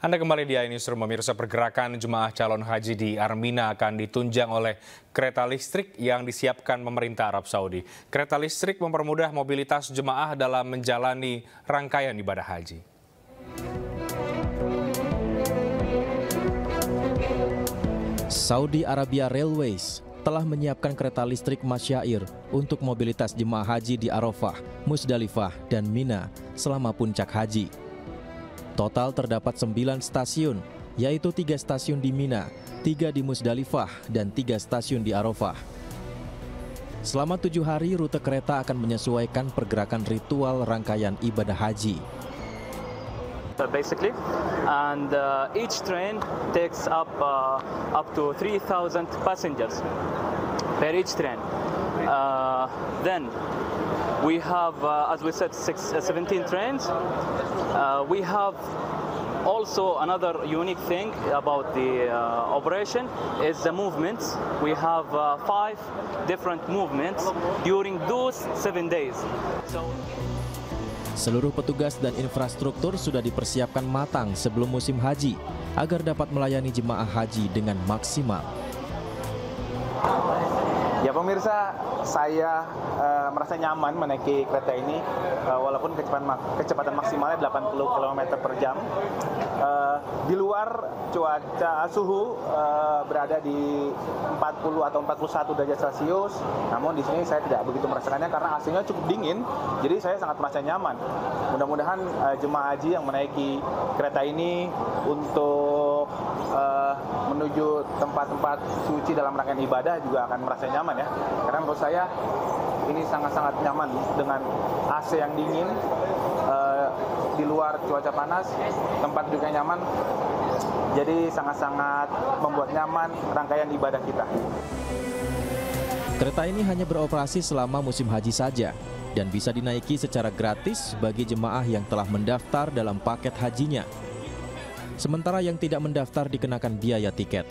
Anda kembali di iNewsroom, pemirsa. Pergerakan jemaah calon haji di Armina akan ditunjang oleh kereta listrik yang disiapkan pemerintah Arab Saudi. Kereta listrik mempermudah mobilitas jemaah dalam menjalani rangkaian ibadah haji. Saudi Arabia Railways telah menyiapkan kereta listrik Masyair untuk mobilitas jemaah haji di Arafah, Musdalifah, dan Mina selama puncak haji. Total terdapat 9 stasiun, yaitu 3 stasiun di Mina, 3 di Musdalifah, dan 3 stasiun di Arafah. Selama 7 hari, rute kereta akan menyesuaikan pergerakan ritual rangkaian ibadah haji. Basically, and each train takes up to 3,000 passengers per each train. Then we have, as we said, 17 trains. We have also another unique thing about the operation is the movements. We have 5 different movements during those 7 days. Seluruh petugas dan infrastruktur sudah dipersiapkan matang sebelum musim haji agar dapat melayani jemaah haji dengan maksimal. Ya pemirsa, saya merasa nyaman menaiki kereta ini walaupun kecepatan maksimalnya 80 km per jam. Di luar cuaca suhu berada di 40 atau 41 derajat Celcius, namun di sini saya tidak begitu merasakannya karena AC-nya cukup dingin, jadi saya sangat merasa nyaman. Mudah-mudahan jemaah haji yang menaiki kereta ini untuk menuju tempat-tempat suci dalam rangkaian ibadah juga akan merasa nyaman ya. Karena menurut saya ini sangat-sangat nyaman dengan AC yang dingin, di luar cuaca panas, tempat juga nyaman. Jadi sangat-sangat membuat nyaman rangkaian ibadah kita. Kereta ini hanya beroperasi selama musim haji saja dan bisa dinaiki secara gratis bagi jemaah yang telah mendaftar dalam paket hajinya. Sementara yang tidak mendaftar dikenakan biaya tiket.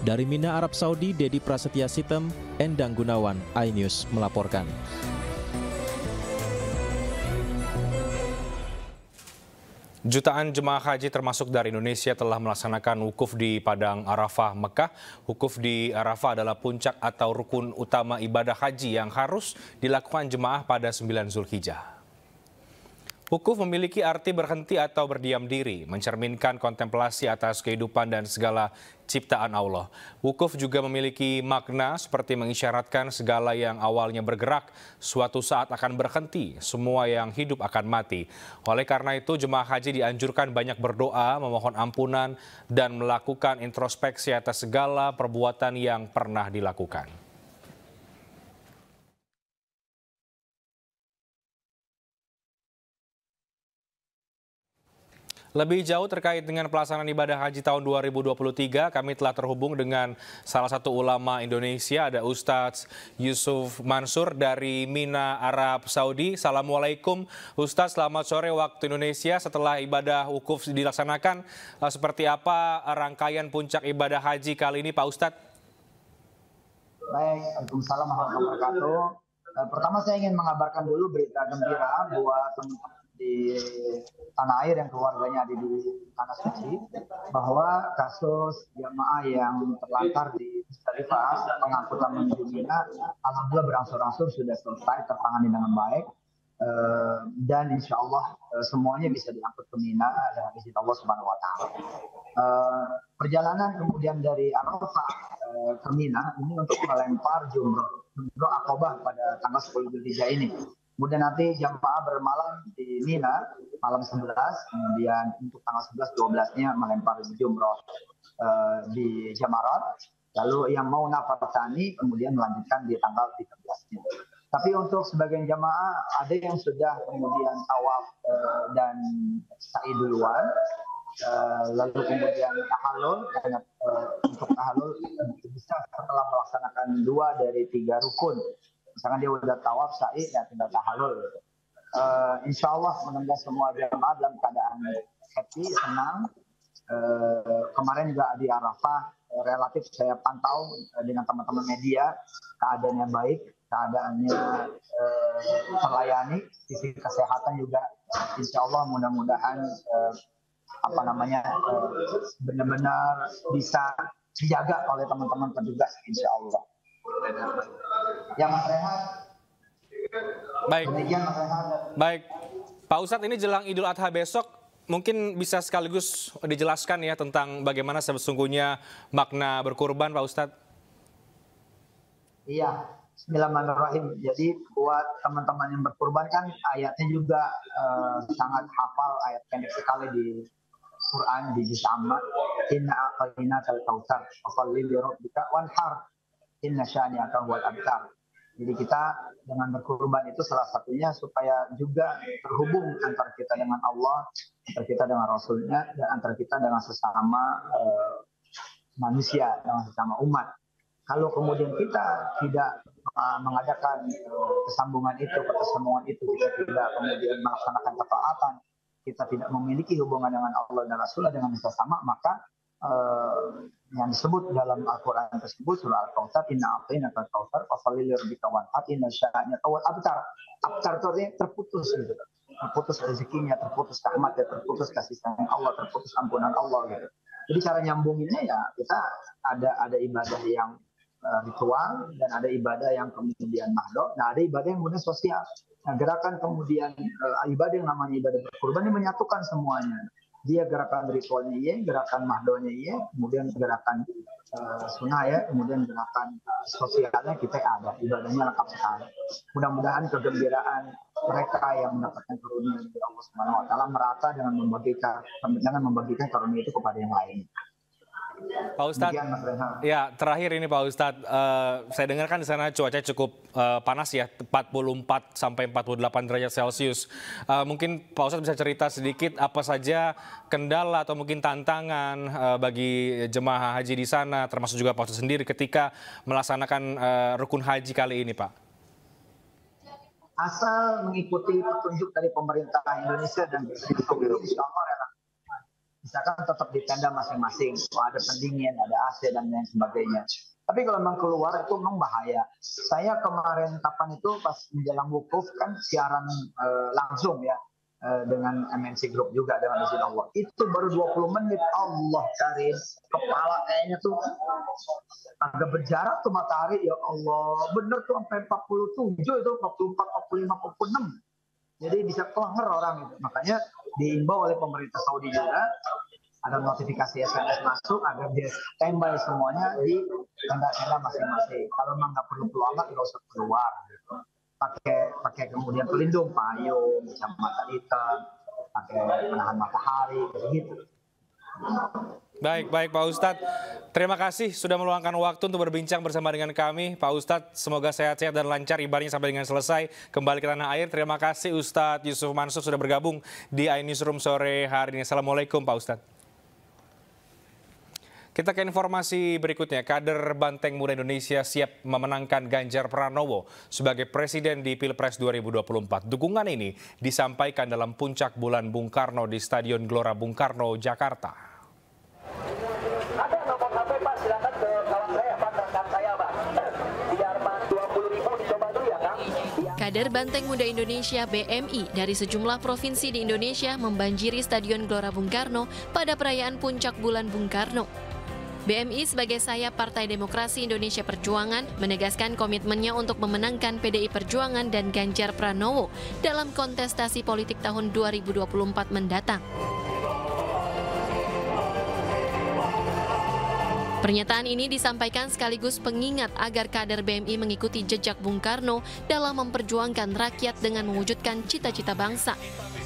Dari Mina, Arab Saudi, Dedi Prasetya Sitem, Endang Gunawan, iNews melaporkan. Jutaan jemaah haji termasuk dari Indonesia telah melaksanakan wukuf di Padang Arafah, Mekah. Wukuf di Arafah adalah puncak atau rukun utama ibadah haji yang harus dilakukan jemaah pada 9 Zulhijjah. Wukuf memiliki arti berhenti atau berdiam diri, mencerminkan kontemplasi atas kehidupan dan segala ciptaan Allah. Wukuf juga memiliki makna seperti mengisyaratkan segala yang awalnya bergerak, suatu saat akan berhenti, semua yang hidup akan mati. Oleh karena itu, jemaah haji dianjurkan banyak berdoa, memohon ampunan, dan melakukan introspeksi atas segala perbuatan yang pernah dilakukan. Lebih jauh terkait dengan pelaksanaan ibadah haji tahun 2023, kami telah terhubung dengan salah satu ulama Indonesia, ada Ustadz Yusuf Mansur dari Mina, Arab Saudi. Assalamualaikum Ustadz, selamat sore waktu Indonesia. Setelah ibadah wukuf dilaksanakan, seperti apa rangkaian puncak ibadah haji kali ini Pak Ustadz? Baik, Waalaikumsalam warahmatullahi wabarakatuh. Pertama saya ingin mengabarkan dulu berita gembira buat teman-teman di tanah air yang keluarganya ada di tanah suci, bahwa kasus jamaah yang terlantar di Musdalifah pengangkutan menuju Mina alhamdulillah berangsur-angsur sudah selesai tertangani dengan baik, dan insya Allah semuanya bisa diangkut ke Mina dengan izin Allah Subhanahu Wa Taala. Perjalanan kemudian dari Arafah ke Mina ini untuk melempar jumroh Aqabah pada tanggal 10 Zulhijjah ini. Kemudian nanti jamaah bermalam di Mina malam 11, kemudian untuk tanggal 11-12-nya melempar jumroh di Jamarat. Lalu yang mau nafar tsani kemudian melanjutkan di tanggal 13-nya. Tapi untuk sebagian jamaah ada yang sudah kemudian tawaf dan sa'i duluan. Lalu kemudian tahallul, untuk tahallul bisa setelah melaksanakan 2 dari 3 rukun. Misalkan dia udah tawaf, sa'i, ya tinggal tahallul. Insya Allah mudah-mudahan semua jamaah dalam keadaan happy, senang. Kemarin juga di Arafah relatif saya pantau dengan teman-teman media, keadaannya baik, keadaannya terlayani, sisi kesehatan juga insya Allah mudah-mudahan benar-benar bisa dijaga oleh teman-teman petugas, insya Allah. Ya Mas Rehan. Baik. Demikian Mas Rehan. Baik, Pak Ustadz, ini jelang Idul Adha besok, mungkin bisa sekaligus dijelaskan ya tentang bagaimana sesungguhnya makna berkurban, Pak Ustadz. Iya, Bismillahirrahmanirrahim. Jadi buat teman-teman yang berkurban kan ayatnya juga sangat hafal, ayat pendek sekali di Quran, di juz amma. Inna a'tainakal kautsar fasholli li rabbika wanhar inna syani'aka huwal abtar. Jadi kita dengan berkurban itu salah satunya supaya juga terhubung antara kita dengan Allah, antara kita dengan Rasulnya, dan antara kita dengan sesama manusia, dengan sesama umat. Kalau kemudian kita tidak mengadakan kesambungan itu, kita tidak kemudian melaksanakan ketaatan, kita tidak memiliki hubungan dengan Allah dan Rasulullah dengan sesama, maka yang disebut dalam Al-Quran tersebut surah Al-Kautsar, inna a'tainakal kautsar fasholli li rabbika wanhar inna syani'aka huwal abtar. Abtar itu artinya terputus gitu. Terputus rezekinya, terputus rahmatnya, terputus kasih sayang Allah, terputus ampunan Allah gitu. Jadi cara nyambunginnya ya kita ada ibadah yang ritual dan ada ibadah yang kemudian mahdoh, nah ada ibadah yang kemudian sosial. Nah, gerakan kemudian ibadah yang namanya ibadah berkurban ini menyatukan semuanya. Dia gerakan ritualnya iya, gerakan mahdohnya iya, kemudian gerakan sunnah ya, kemudian gerakan sosialnya kita ada, ibadahnya lengkap sekali. Mudah-mudahan kegembiraan mereka yang mendapatkan karunia dari Allah Subhanahu wa taala merata dengan membagikan karunia itu kepada yang lain. Pak Ustadz, ya terakhir ini Pak Ustadz, saya dengarkan di sana cuaca cukup panas ya, 44 sampai 48 derajat Celcius. Mungkin Pak Ustadz bisa cerita sedikit apa saja kendala atau mungkin tantangan bagi jemaah haji di sana, termasuk juga Pak Ustadz sendiri ketika melaksanakan rukun haji kali ini, Pak. Asal mengikuti petunjuk dari pemerintah Indonesia dan didukung misalkan tetap di tenda masing-masing, ada pendingin, ada AC dan lain sebagainya. Tapi kalau memang keluar itu memang bahaya. Saya kemarin kapan itu pas menjelang wukuf kan siaran langsung ya dengan MNC Group juga dengan izin Allah. Itu baru 20 menit, Allah karim, kepala kayaknya tuh agak berjarak tuh matahari, ya Allah. Bener tuh sampai 47 itu, 44, 45, 46. Jadi bisa kelenger orang itu. Makanya diimbau oleh pemerintah Saudi juga ada notifikasi SMS masuk agar dia standby semuanya di tenda-tenda masing-masing. Kalau memang nggak perlu amat nggak usah keluar. Gitu. Pakai kemudian pelindung, payung, kacamata hitam, pakai penahan matahari, gitu. Baik Pak Ustadz. Terima kasih sudah meluangkan waktu untuk berbincang bersama dengan kami. Pak Ustadz, semoga sehat-sehat dan lancar ibadahnya sampai dengan selesai. Kembali ke tanah air. Terima kasih Ustadz Yusuf Mansur sudah bergabung di iNewsroom sore hari ini. Assalamualaikum Pak Ustadz. Kita ke informasi berikutnya. Kader Banteng Muda Indonesia siap memenangkan Ganjar Pranowo sebagai presiden di Pilpres 2024. Dukungan ini disampaikan dalam puncak bulan Bung Karno di Stadion Gelora Bung Karno, Jakarta. Ada nomor HP Pak, silakan ke kawan saya Pak, rekan saya Pak. Biar Pak 20.000 dicoba dulu ya Kang. Kader Banteng Muda Indonesia BMI dari sejumlah provinsi di Indonesia membanjiri Stadion Gelora Bung Karno pada perayaan puncak bulan Bung Karno. BMI sebagai sayap Partai Demokrasi Indonesia Perjuangan menegaskan komitmennya untuk memenangkan PDI Perjuangan dan Ganjar Pranowo dalam kontestasi politik tahun 2024 mendatang. Pernyataan ini disampaikan sekaligus pengingat agar kader BMI mengikuti jejak Bung Karno dalam memperjuangkan rakyat dengan mewujudkan cita-cita bangsa.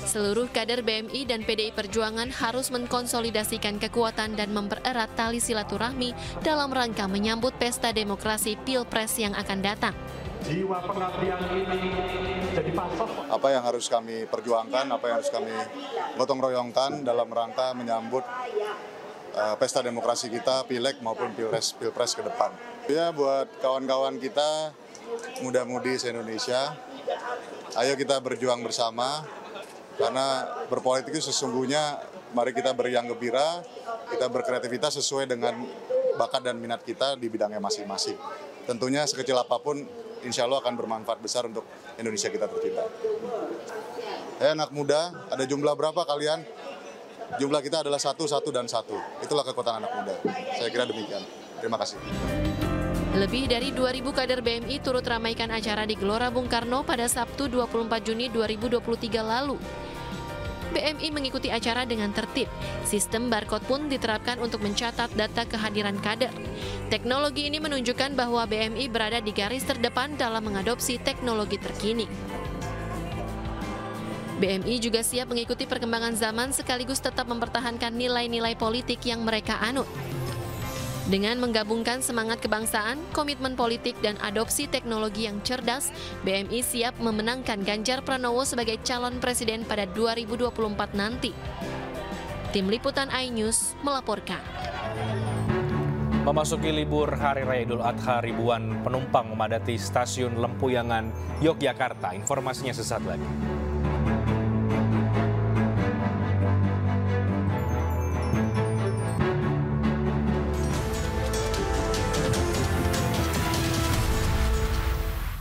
Seluruh kader BMI dan PDI Perjuangan harus mengkonsolidasikan kekuatan dan mempererat tali silaturahmi dalam rangka menyambut pesta demokrasi Pilpres yang akan datang. Jiwa pengabdian ini jadi pasos. Apa yang harus kami perjuangkan, apa yang harus kami gotong royongkan dalam rangka menyambut pesta demokrasi kita, pileg maupun pilpres ke depan. Ya, buat kawan-kawan kita, muda-mudi se-Indonesia, ayo kita berjuang bersama, karena berpolitik itu sesungguhnya mari kita beriang gembira, kita berkreativitas sesuai dengan bakat dan minat kita di bidangnya masing-masing. Tentunya sekecil apapun, insya Allah akan bermanfaat besar untuk Indonesia kita tercinta. Anak muda, ada jumlah berapa kalian? jumlah kita adalah 1, 1, dan 1. Itulah kekuatan anak muda. Saya kira demikian. Terima kasih. Lebih dari 2.000 kader BMI turut ramaikan acara di Gelora Bung Karno pada Sabtu 24 Juni 2023 lalu. BMI mengikuti acara dengan tertib. Sistem barcode pun diterapkan untuk mencatat data kehadiran kader. Teknologi ini menunjukkan bahwa BMI berada di garis terdepan dalam mengadopsi teknologi terkini. BMI juga siap mengikuti perkembangan zaman sekaligus tetap mempertahankan nilai-nilai politik yang mereka anut. Dengan menggabungkan semangat kebangsaan, komitmen politik, dan adopsi teknologi yang cerdas, BMI siap memenangkan Ganjar Pranowo sebagai calon presiden pada 2024 nanti. Tim Liputan iNews melaporkan. Memasuki libur Hari Raya Idul Adha, ribuan penumpang memadati stasiun Lempuyangan, Yogyakarta. Informasinya sesaat lagi.